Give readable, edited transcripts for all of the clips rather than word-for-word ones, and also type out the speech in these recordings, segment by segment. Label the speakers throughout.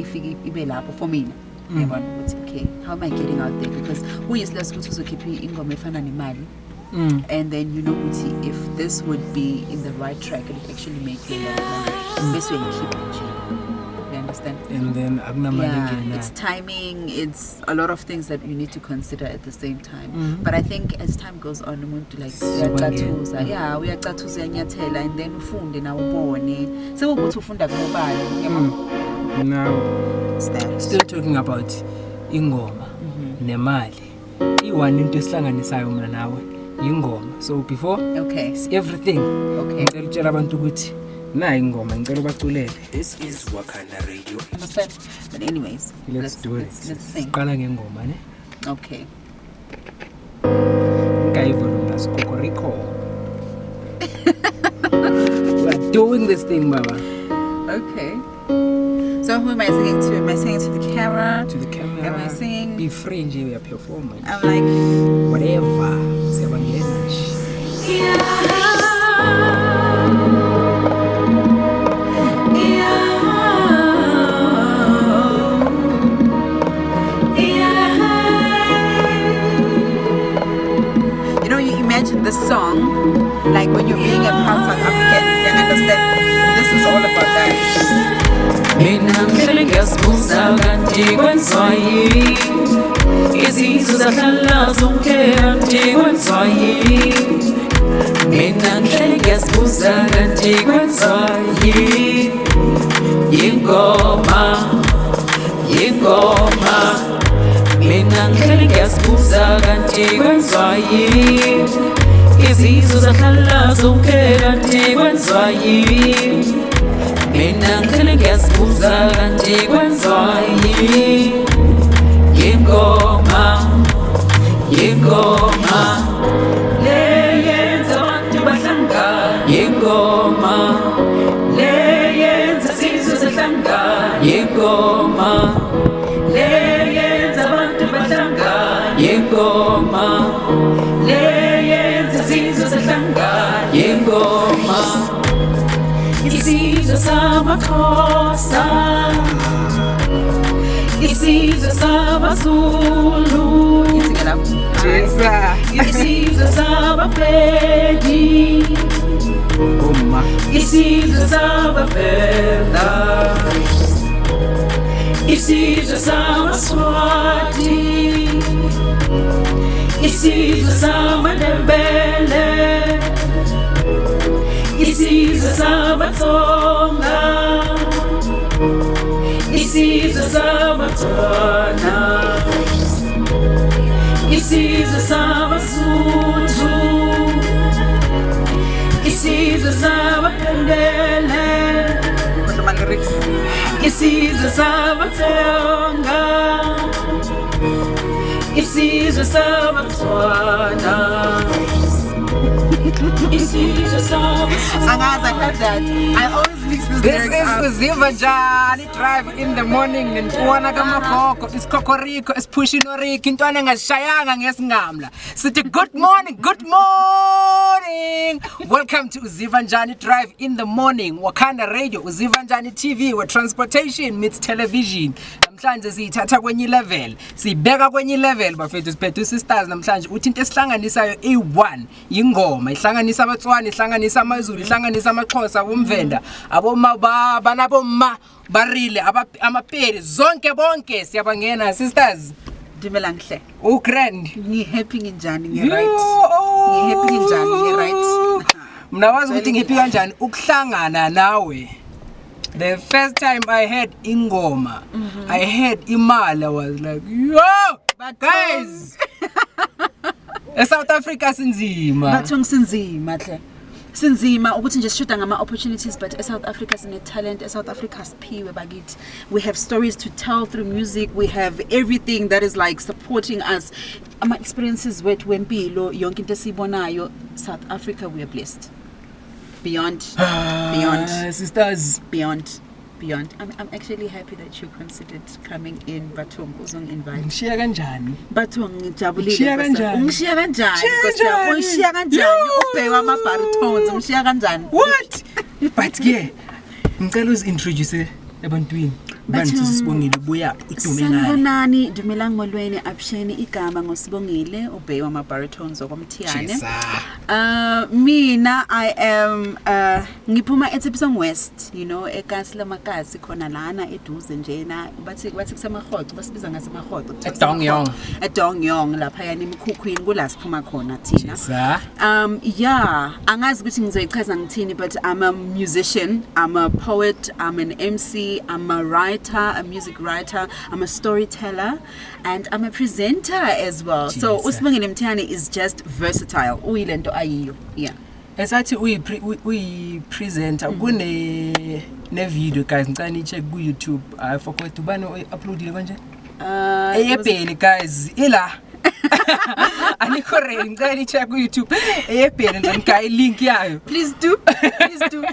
Speaker 1: ibe lapho for me. Okay, how am I getting out there? Because who is less good to keep ingoma efana nemali? And then you know if this would be in the right track, it would actually make you best way to keep it. You understand?
Speaker 2: And then
Speaker 1: it's timing, it's a lot of things that you need to consider at the same time. But I think as time goes on, we want to we are nyathela, and then ufunde na ubone. So we ufunda globally.
Speaker 2: Now, still talking about ingoma, nemali. Iwan into esihlanganisayo mina nawe ingoma. So before everything, ngicela utshela abantu ukuthi na ingoma ngicela ubaculele. This is Wakanda Radio.
Speaker 1: Understand? But anyways,
Speaker 2: let's do it.
Speaker 1: Let's sing.
Speaker 2: Siqala ngengoma ne?
Speaker 1: Okay.
Speaker 2: Volume that's Kokoriko. We're doing this thing, Baba.
Speaker 1: Okay. So who am I singing to? Am I singing to the camera?
Speaker 2: To the camera.
Speaker 1: Am I singing?
Speaker 2: Be free in your performance.
Speaker 1: I'm like
Speaker 2: whatever. Sibongile.
Speaker 1: You know, you imagine this song like when you're being a proud South African, you understand? This is all about that.
Speaker 3: Mina ngicela ngiyasibuza kanti kwenzwayi izizwe zahlala zonke kanti kwenzwayi Mina ngicela ngiyasibuza kanti kwenzwayi Ingoma Mina ngicela ngiyasibuza kanti kwenzwayi izizwe zahlala zonke kanti kwenzwayi Mina ngicela ngiyasibuza kanti kwenzwayi Ingoma leyenza abantu bahlangana Ingoma leyenza izizwe zahlangana Ingoma leyenza abantu bahlangana Ingoma leyenza izizwe zahlangana Ingoma Isizwe samaXhosa Isizwe samaZulu Isizwe sabapedi Isizwe sabavenda Isizwe samaSwati Isizwe samaNdebele Isizwe samaTsonga Isizwe samaTswana Isizwe samaSuthu Isizwe samaPendele Isizwe samaTsonga Isizwe samaTswana
Speaker 1: I heard that. I always mix this.
Speaker 2: This is Sibongile drive in the morning. Ntwana kamakoko, iskokoriko, ispushi noriki, ntwana ngashayanga ngesingamla. Sithi good morning. Welcome to Sibongile drive in the morning. Wakanda Radio, Sibongile TV, where transportation meets television. Namhlanje siyithatha kwenye level. Sibeka kwenye level bafethu siphethe sisters namhlanje uthi into esihlanganisayo A1 ingoma ihlanganisa abaTswana ihlanganisa amaZulu ihlanganisa amaXhosa bomvenda abomaba banabomma barile amaperi zonke bonke siyabangena sisters
Speaker 1: Dumela nhle.
Speaker 2: Grand
Speaker 1: Ngihappy njani ngi-right. Ngihappy njani ngi-right.
Speaker 2: Mna wazi ukuthi ngihappy kanjani ukuhlangana nawe. The first time I heard ingoma, I heard imali, I was like, yo, but guys, South Africa sinzima.
Speaker 1: Bathong sinzima hle. Sinzima ukuthi nje sishoda ngama opportunities, but South Africa sine talent, South Africa siphiwe bakithi. We have stories to tell through music. We have everything that is like supporting us. Ama experiences wethu wempilo yonke into esibonayo. South Africa, we are blessed. Beyond
Speaker 2: sisters,
Speaker 1: beyond. I'm actually happy that you considered coming in. Bathong uzong invite.
Speaker 2: Ngishiya kanjani?
Speaker 1: Bathong ngijabulile.
Speaker 2: Ngishiya kanjani?
Speaker 1: Ungishiya kanjani? Ubheka ama baritones. Ungishiya kanjani?
Speaker 2: What? But ke ngicela uzintroduce ebantwini. Bantu Sibongile buyaphi udume ngani?
Speaker 1: Sanibonani, dumela ngolweni absheni igama ngoSibongile ubheki wama baritones okomthiyane. Mina I am ngiphuma eThepisong West, you know, eKansila Makasi khona lana eduze njena bathi kusemahotho basibiza ngasemahotho. eDongyong lapha yani imikhukhwini kula siphuma khona thina. Yeah, angazi ukuthi ngizoyichaza ngithini, but I'm a musician, I'm a poet, I'm an MC, I'm a writer, a music writer, I'm a storyteller, and I'm a presenter as well. So uSibongile Mthiyane is just versatile. Uyilento ayiyo. Yeah.
Speaker 2: Esathi uyi presenter kune video guys ngicela check ku YouTube. I forgot ubani uploadile kanje? Eyebheni guys ila Anikho ready ngicela check ku YouTube. Eyebheni nje ngikayi link yayo.
Speaker 1: Please do.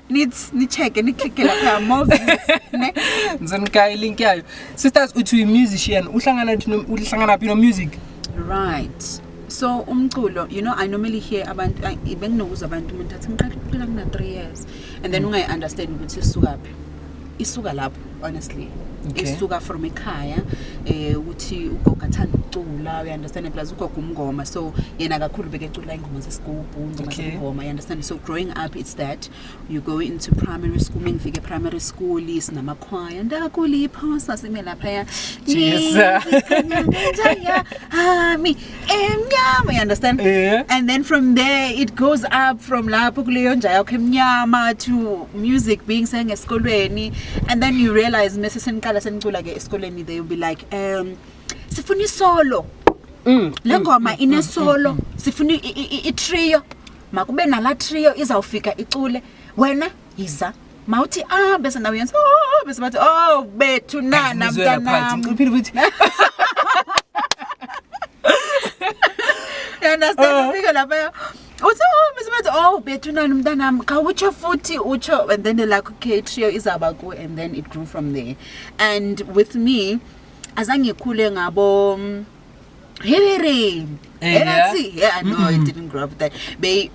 Speaker 1: Ni check and click lapha more views ne.
Speaker 2: Ngizonikayi link yayo. Sisters uthi musician uhlangana phi no music?
Speaker 1: Right. So umculo, you know, I normally hear abantu benginokuza abantu umuntu athi ngiqala ukuphila kuna 3 years and then ungayi understand ukuthi isuka lapho honestly. Isuka from ekhaya ukuthi ugogo athanda ukucula, you understand, plus ugogo umngoma, so yena kakhulu bekecula ingoma zesigubhu, ingoma zengoma, you understand. So growing up it's that you go into primary school, mengifike primary school sinama choir ndakulipho sasime lapha mi emnyama, you understand. And then from there it goes up from lapho kuleyo nja yakho emnyama to music being sang esikolweni, and then you realize senicula ke esikoleni, they will be like sifuna isolo le ngoma ine solo, sifuna I trio, makube nala trio izawufika icule, wena yiza mawuthi bese nawe yenza bese bathi bethu nana mntanami uphila futhi. You understand? Ufika lapha uthi bese bathi bethu nana mntanami ka utsho futhi utsho, and then they're like okay trio izaba ku, and then it grew from there. And with me azange khule ngabo Hey, I know I didn't grow up with that. They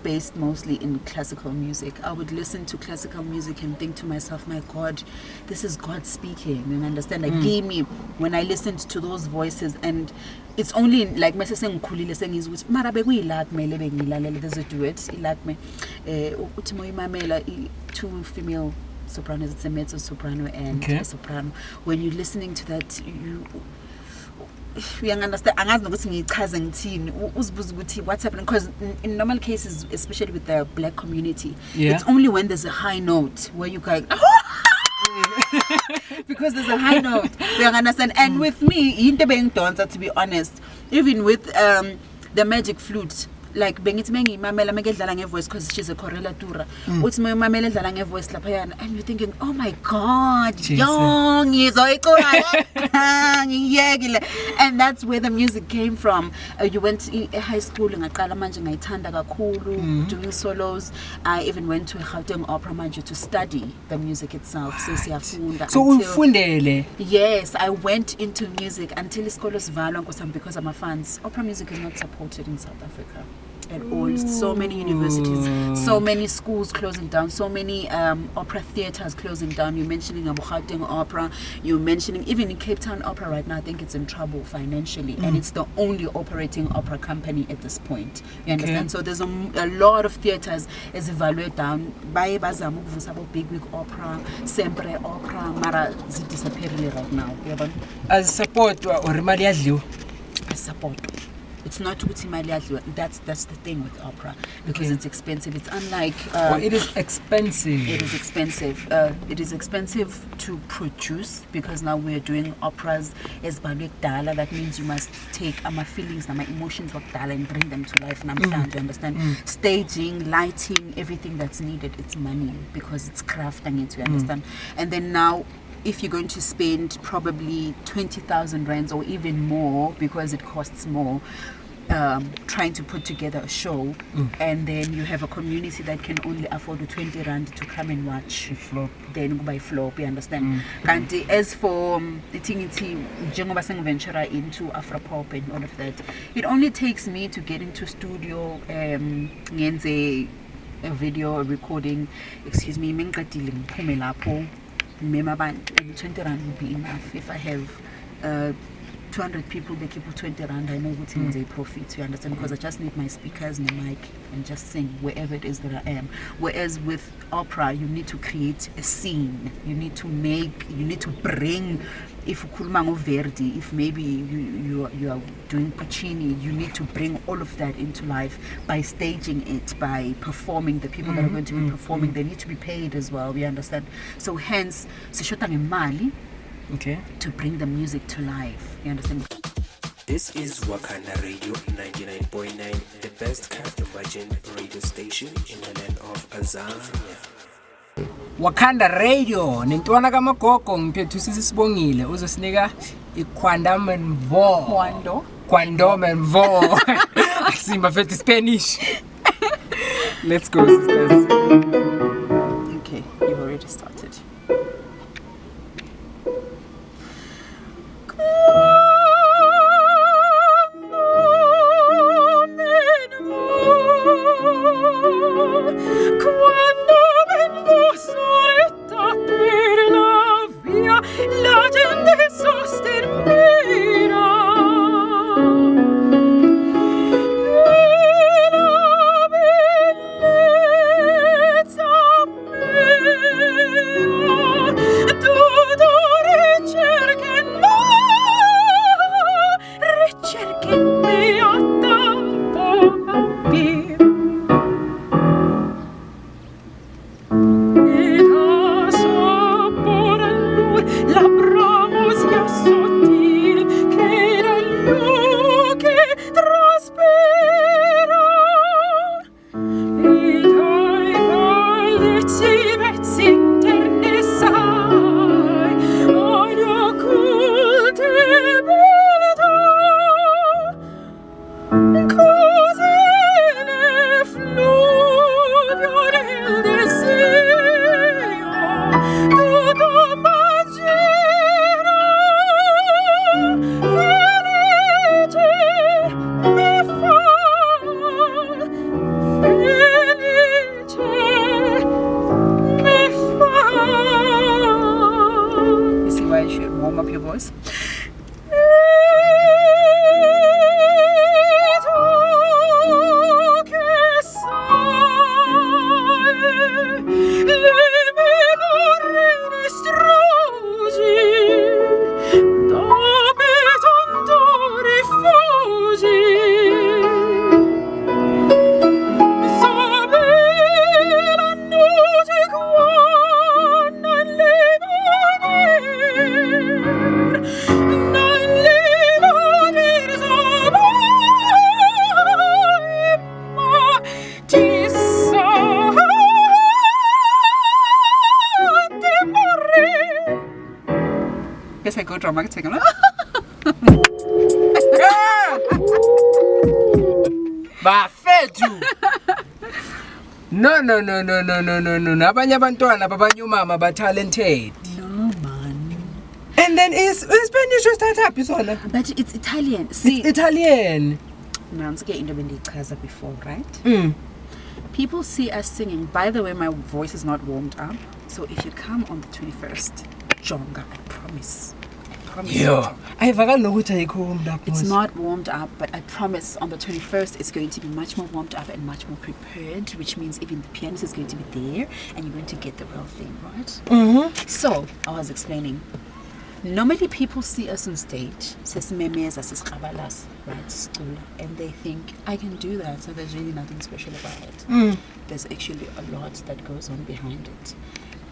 Speaker 1: based mostly in classical music. I would listen to classical music and think to myself, my God, this is God speaking. You understand? Like gave me when I listened to those voices, and it's only like my sister ngikhulile sengizwe mara bekuyilak mele bengilalele there's a duet ilak me uthi moyimamela two female sopranos, it's a mezzo soprano and a soprano. When you're listening to that, you understand angazi nokuthi ngichaze ngithini uzibuza ukuthi what's happening, because in normal cases, especially with the black community, it's only when there's a high note where you go because there's a high note, you understand. And with me into being dancer, to be honest, even with the magic flute, like bengithi mengimamela mengedlala ngevoice because she's a correlatura uthi mengimamela edlala ngevoice lapha yana, and you're thinking, oh my God, young ngizoyicula ngiyekile. And that's where the music came from. You went to high school ngaqala manje ngayithanda kakhulu doing solos. I even went to a Gauteng opera manje to study the music itself. So siyafunda.
Speaker 2: So ufundele?
Speaker 1: Yes, I went into music until isikolo sivalwa because of my fans. Opera music is not supported in South Africa at all. So many universities, so many schools closing down, so many opera theaters closing down. You're mentioning Gauteng opera, you're mentioning even in Cape Town opera right now, I think it's in trouble financially, and it's the only operating opera company at this point, you understand. So there's a lot of theaters as evaluate down by bazama ukuvusa abo big week opera, sempre opera, mara disappearing right now.
Speaker 2: As support or imali yadliwa?
Speaker 1: As support. It's not that's the thing with opera, because it's expensive. It's unlike
Speaker 2: it is expensive.
Speaker 1: It is expensive. It is expensive to produce, because now we're doing operas as balek dala. That means you must take my feelings and my emotions of dala and bring them to life. And I'm you understand? Staging, lighting, everything that's needed. It's money, because it's crafting it. You understand? And then now, if you're going to spend probably 20,000 rands or even more, because it costs more, trying to put together a show, and then you have a community that can only afford 20 rand to come and watch
Speaker 2: flop,
Speaker 1: then by flop, you understand. And as for the thing venture into Afropop and all of that, it only takes me to get into studio, a video recording, excuse me, and 20 rand would be enough. If I have 200 people, they keep 20 rand, I know what's in the profit, you understand? Because I just need my speakers and the mic and just sing wherever it is that I am. Whereas with opera, you need to create a scene. You need to bring, if Kulmango Verdi, if maybe you are doing Puccini, you need to bring all of that into life by staging it, by performing. The people that are going to be performing, they need to be paid as well, you understand? So hence, Mali,
Speaker 2: Okay.
Speaker 1: to bring the music to life, you understand?
Speaker 4: This is Wakanda Radio 99.9, the best custom budget radio station in the land of Azania.
Speaker 2: Wakanda Radio nentwana kamagogo ngiphethu Sibongile uzosinika ikhwanda menvo kwando menvo simba fethu Spanish. Let's go, sisters.
Speaker 1: Okay, you've already started.
Speaker 3: La gente sosterrà la bellezza mia, tutto ricerchi a tempo capire.
Speaker 1: Guess I go dramatic.
Speaker 2: Bafethu. No. Abanye abantwana babanyumama ba talented.
Speaker 1: No, man.
Speaker 2: And then is Spanish start up isona?
Speaker 1: But it's Italian. See,
Speaker 2: It's Italian.
Speaker 1: now let's get into Bendichaza before, right?
Speaker 2: Mm.
Speaker 1: People see us singing. By the way, my voice is not warmed up. So if you come on the 21st, Jonga, I promise.
Speaker 2: Yo, ayivakali nokuthi ayikho lapho.
Speaker 1: It's not warmed up, but I promise on the 21st it's going to be much more warmed up and much more prepared, which means even the pianist is going to be there and you're going to get the real thing, right?
Speaker 2: Mhm.
Speaker 1: So, I was explaining. Normally people see us on stage, right, and they think, I can do that, so there's really nothing special about it. There's actually a lot that goes on behind it.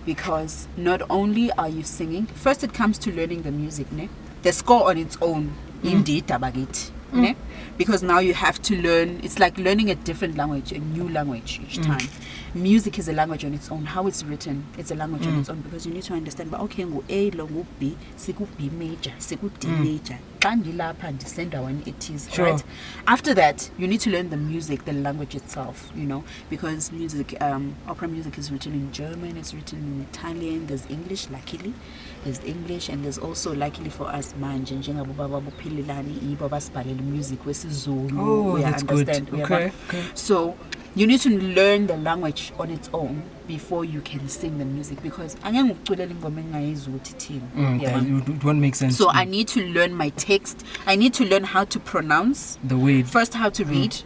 Speaker 1: Because not only are you singing, first it comes to learning the music, ne? The score on its own, indeed, tabagit, ne? Because now you have to learn, it's like learning a different language, a new language each time. Music is a language on its own. How it's written, it's a language on its own, because you need to understand, but okay, go A, lo, go B, siku B major, siku D major, lapha when it is,
Speaker 2: Sure.
Speaker 1: right? After that, you need to learn the music, the language itself, you know, because music, opera music is written in German, it's written in Italian, there's English, luckily, there's English, and there's also, luckily for us, manje, njengabo baba bophilelani, ibo basibhalela Sibongile music wesiZulu.
Speaker 2: Oh, that's good.
Speaker 1: Uyabona?
Speaker 2: Okay.
Speaker 1: So you need to learn the language on its own before you can sing the music, because angeke ngikuculela ingoma engingayizwa ukuthi ithini. Uyabona?
Speaker 2: It won't make sense.
Speaker 1: So I need to learn my text. I need to learn how to pronounce.
Speaker 2: The word.
Speaker 1: First, how to read,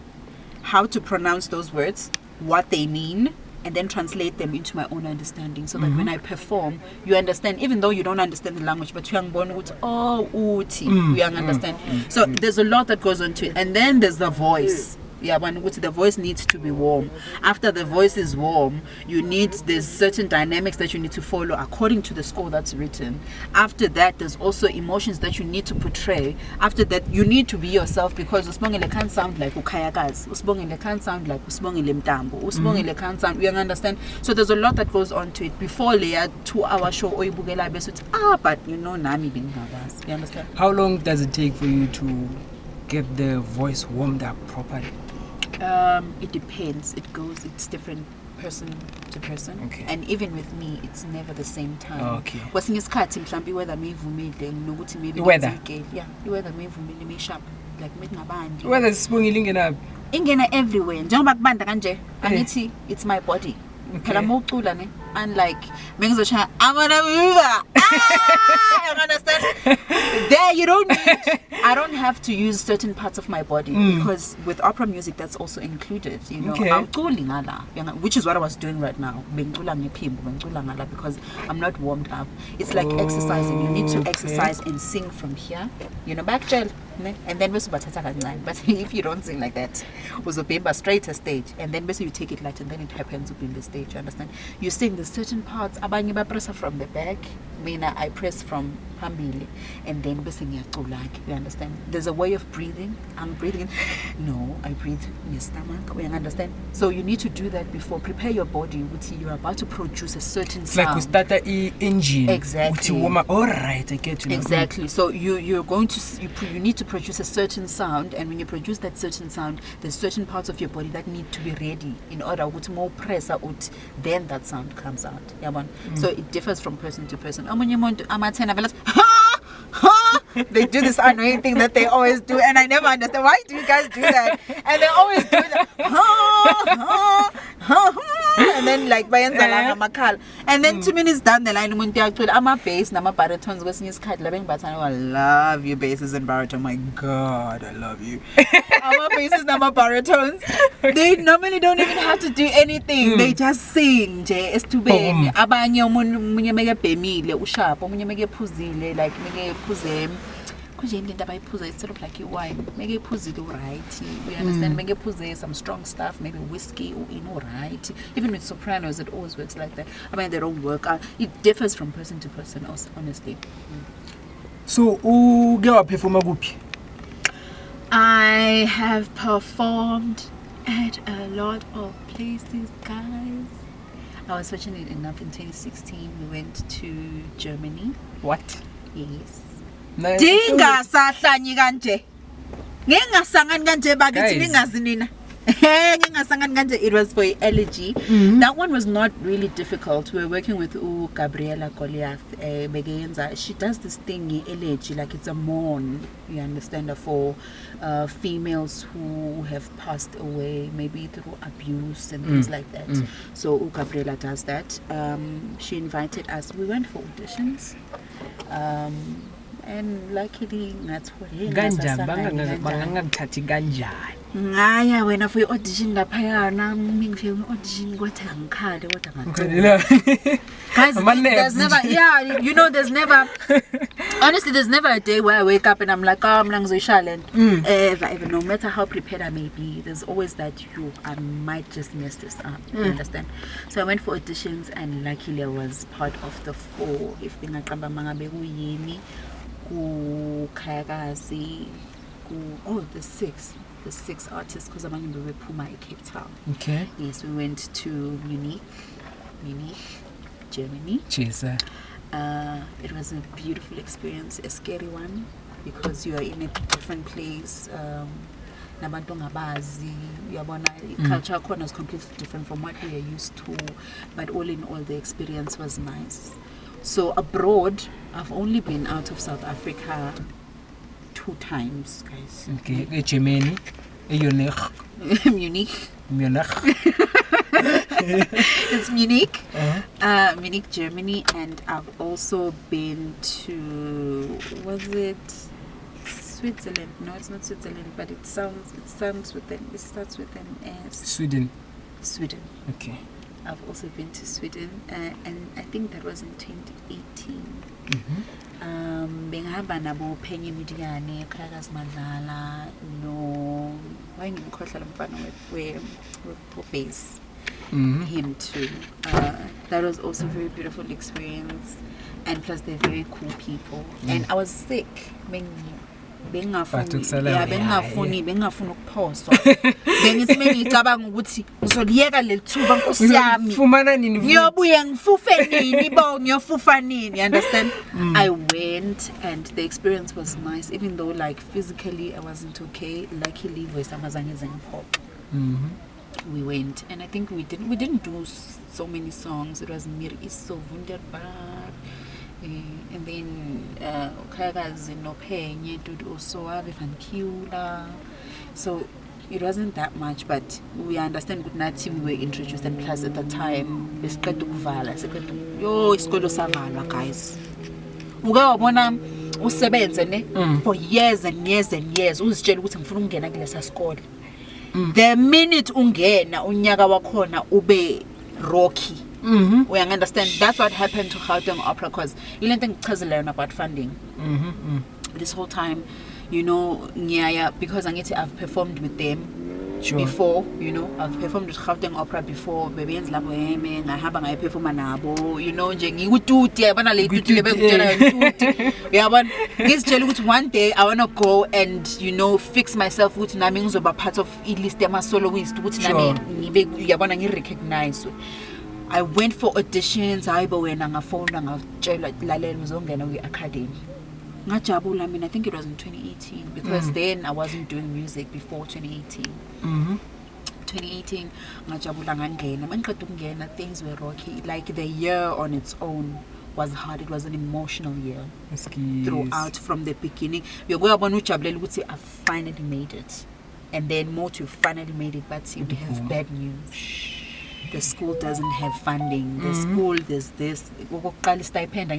Speaker 1: how to pronounce those words, what they mean, and then translate them into my own understanding, so that when I perform, you understand, even though you don't understand the language, but you understand. So there's a lot that goes into it. And then there's the voice. Yeah, the voice needs to be warm. After the voice is warm, there's certain dynamics that you need to follow according to the score that's written. After that, there's also emotions that you need to portray. After that, you need to be yourself, because Sibongile can't sound like Ukayakazi. Sibongile can't sound like Sibongile Mtambo. Sibongile can't sound, you understand? So there's a lot that goes on to it. Before layer 2-hour show, but Nami being Havas. You understand?
Speaker 2: How long does it take for you to get the voice warmed up properly?
Speaker 1: It depends. It's different person to person.
Speaker 2: Okay.
Speaker 1: And even with me, it's never the same time.
Speaker 2: Okay.
Speaker 1: Kwesinye isikhathi mhlambi weather mayivumile nokuthi maybe
Speaker 2: Weather?
Speaker 1: Yeah, weather mayivumile mayishap like ngabandi.
Speaker 2: Whether Sibongile
Speaker 1: Ingena everywhere. Njengoba kubanda kanje, angithi it's my body. Phela mawucula ne, unlike mengizoshaya I'm gonna move. You understand? There I don't have to use certain parts of my body, because with opera music that's also included,
Speaker 2: Okay.
Speaker 1: Awuculi ngala, which is what I was doing right now. Bengicula ngephimbo, bengicula ngala, because I'm not warmed up. It's like exercising. You need to exercise and sing from here, back gel, and then bese kancane. But if you don't sing like that, uzobhemba straight to stage, and then bese you take it light, and then it happens in the stage. You understand? You sing the certain parts. Abanye press from the back. Mina I press from phambili, and then bese ngiyacula. You understand? There's a way of breathing. I'm breathing. No, I breathe in your stomach. You understand? So you need to do that before. Prepare your body. You're about to produce a certain
Speaker 2: it's
Speaker 1: sound.
Speaker 2: like we start the engine.
Speaker 1: Exactly.
Speaker 2: All right, I get you.
Speaker 1: Exactly. So you're going to you need to produce a certain sound, and when you produce that certain sound, there's certain parts of your body that need to be ready in order to more press out. Then that sound comes out. So it differs from person to person. They do this annoying thing that they always do, and I never understand, why do you guys do that? And they always do that. And then like and then 2 minutes down the line, I'm a bass, I'm a baritone. I love you, basses and baritone. My God, I love you. I'm a basses, I'm a baritones. They normally don't even have to do anything. They just sing. It's too bad. Abanye umunye meke bemile ushap, umunye meke phuzile, like meke phuze. It's sort of like a wine. Make it right. We understand. Make it some strong stuff, maybe whiskey or right. Even with sopranos, it always works like that. I mean, they don't work. It differs from person to person, honestly.
Speaker 2: So, who get perform group?
Speaker 1: I have performed at a lot of places, guys. I was fortunate enough in 2016. We went to Germany.
Speaker 2: What?
Speaker 1: Yes.
Speaker 2: Dingasahlanyi
Speaker 1: kanje. Ngingasangani kanje bakithi ningazi nina. It was for elegy. That one was not really difficult. We were working with Gabriela Goliath. She does this thing, elegy, like it's a mourn, you understand, for females who have passed away, maybe through abuse and things like that. So Gabriela does that. She invited us. We went for auditions. And luckily ngaya wena for audition lapha na ngifike audition kwathi angikhale kodwa guys, there's never honestly there's never a day where I wake up and I'm like mina ngizoyishala ever, no matter how prepared I may be, there's always that I might just mess this up. You understand? So I went for auditions, and luckily I was part of the 4. If ngaqamba mangabe kuyini Kayakazi, the 6 artists, because I'm going to be Puma in Cape Town.
Speaker 2: Okay.
Speaker 1: Yes, we went to Munich, Germany.
Speaker 2: Cheers.
Speaker 1: It was a beautiful experience, a scary one, because you are in a different place. Nabantu ngabazi, uyabona, culture corner is completely different from what we are used to, but all in all, the experience was nice. So abroad, I've only been out of South Africa 2 times, guys.
Speaker 2: Okay, Germany, Munich.
Speaker 1: Munich. It's Munich. Munich, Germany, and I've also been to, was it Switzerland? No, it's not Switzerland, but it starts with an S.
Speaker 2: Sweden. Okay.
Speaker 1: I've also been to Sweden, and I think that was in 2018. Bengihamba nabo Penye Mthiyane, Khalazi Madlala, no, why ngimkhohlwa lo mfana we-bass. Him too. That was also a very beautiful experience, and plus they're very cool people. And I was sick. Bengingafuni ukuphoswa. Bengithi mengicabanga ukuthi ngizoliyeka leli thuba Nkosi yami.
Speaker 2: Fumana nini?
Speaker 1: Ngiyobuya ngifufe nini bo ngiyofufa nini, you understand? I went and the experience was nice, even though like physically I wasn't okay. Luckily voice amazange zengiphoqa. We went, and I think we didn't do so many songs. It was Mir is so wunderbar, and then Khalazi no Penye did also Van Kiula. So it wasn't that much, but we understand good nathi we were introduced, and plus at the time besiqeda ukuvala yo isikolo savalwa, guys. Uke wabona usebenze ne for years and years and years uzitshela ukuthi ngifuna ukungena kulesa sikole. The minute ungena unyaka wakhona ube rocky. We understand. That's what happened to Gauteng Opera, because you learn things about funding. This whole time, you know, because I've performed with them before, you know, I've performed with Gauteng Opera before. Baby ends labo heme, I perform nabo, you know, nje ngikututi yabona le tuti lebe ngitshela ngituti. Yabona ngizitshela ukuthi one day I want to go and, you know, fix myself ukuthi nami ngizoba part of list yama soloist ukuthi nami ngibe yabona ngirecognize. I went for auditions. Hayibo wena ngafona ngatshela lalela uzongena kwi-academy. Ngajabula. I mean, I think it was in 2018, because then I wasn't doing music before 2018. 2018 ngajabula ngangena. Mangiqeda ukungena, things were rocky. Like the year on its own was hard. It was an emotional year throughout from the beginning. Uyabona ujabulela ukuthi I finally made it, and then more to finally made it, but we have bad news. The school doesn't have funding. The school, there's this. Stipend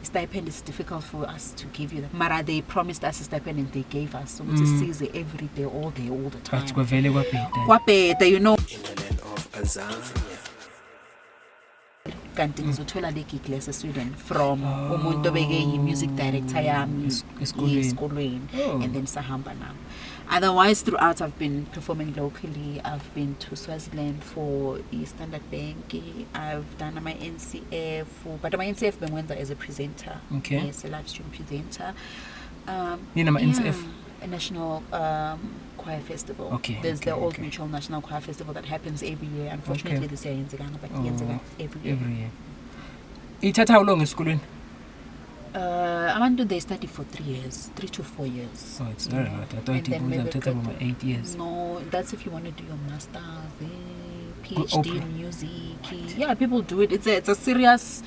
Speaker 1: stipend is difficult for us to give you that. Mara, they promised us a stipend and they gave us. So it's easy every day, all the time. You know.
Speaker 4: In the land of Azania.
Speaker 1: Kanti ngizothola le gig lesa Sweden from umuntu obeke music director yami esikolweni, and then sahamba nami. Otherwise, throughout, I've been performing locally. I've been to Swaziland for Standard Bank. I've done my NCF, but my NCF been went as a presenter.
Speaker 2: Okay.
Speaker 1: Yes, a live stream presenter.
Speaker 2: You know my NCF?
Speaker 1: A national choir festival.
Speaker 2: Okay.
Speaker 1: There's the Old Mutual National Choir Festival that happens every year. Unfortunately, this year but every year.
Speaker 2: Ithatha how long is schooling?
Speaker 1: They study for 3 years, 3 to 4 years.
Speaker 2: Oh, it's very hard. I thought it was about 8 years.
Speaker 1: No, that's if you want to do your master's, PhD in music. Yeah, people do it. It's a serious.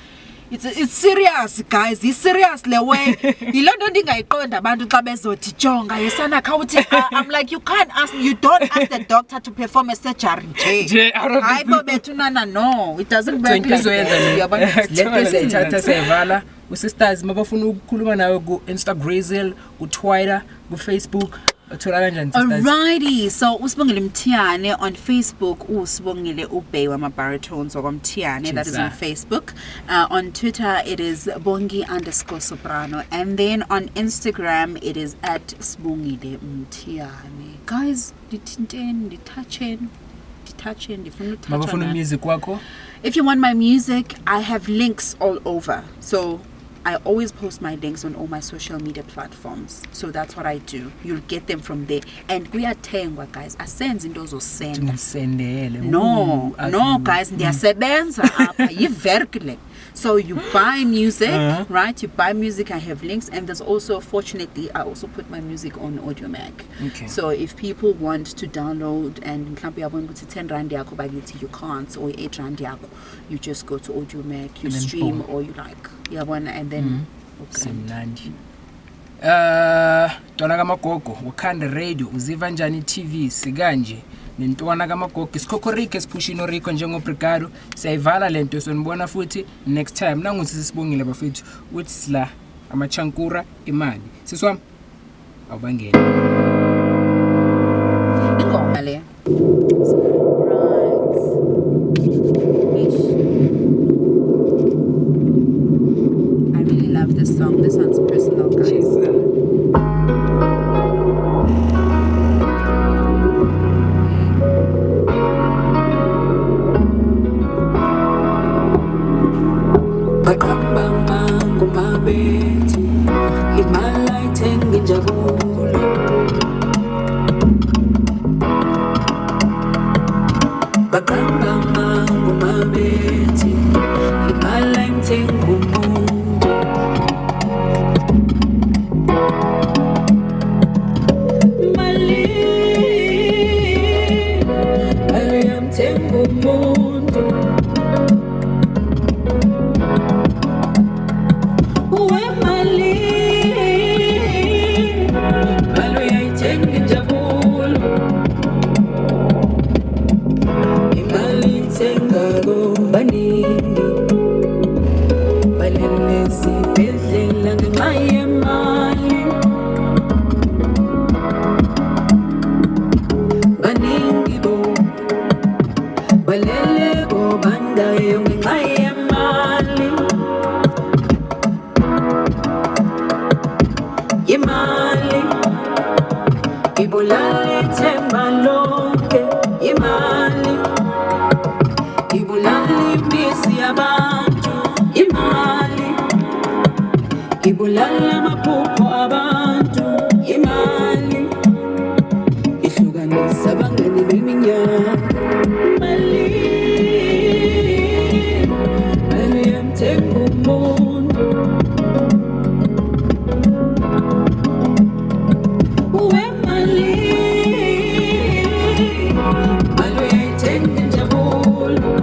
Speaker 1: It's serious, guys. It's serious le way. I'm like, you can't ask me. You don't ask the doctor to perform a surgery. No, it doesn't work like that.
Speaker 2: Sisters mabafuna ukukhuluma nawe ku Instagram, ku Twitter, ku Facebook.
Speaker 1: Alrighty, so Sibongile Mthiyane on Facebook, Sibongile Ubey wama baritones or Mthiyane, that is on Facebook. On Twitter it is bongi_soprano, and then on Instagram it is at Sibongile Mthiyane. Guys, if you want my music, I have links all over. So I always post my links on all my social media platforms. So that's what I do. You'll get them from there. And we are tengwa, guys. I send in those send. No, guys. So you buy music, right? You buy music. I have links, and there's also, fortunately, I also put my music on AudioMac.
Speaker 2: Okay.
Speaker 1: So if people want to download and you can't, or 8 rand, you just go to AudioMac, you stream, or you like, and then
Speaker 2: simnandi. Ntwana kamagogo Wakanda Radio uziva njani TV sikanje nentwana kamagogo isikhokhorike siphushino rikho njengobrigado siyayivala lento sonibona futhi next time nanguthi Sibongile bafethu uthi sila amachankura imali siswami awubangene
Speaker 1: ingoma le I really love this song. This one's personal, guys.
Speaker 3: Bakamba mango mabethi imala ithenga injabulo Bakamba mango mabethi imala ithenga umuntu Mali ayamthenga umuntu Ibulala maphupho abantu imali ihlukanisa abangani beminyaka mali yamthenga umuntu wemali uyayithenga injabulo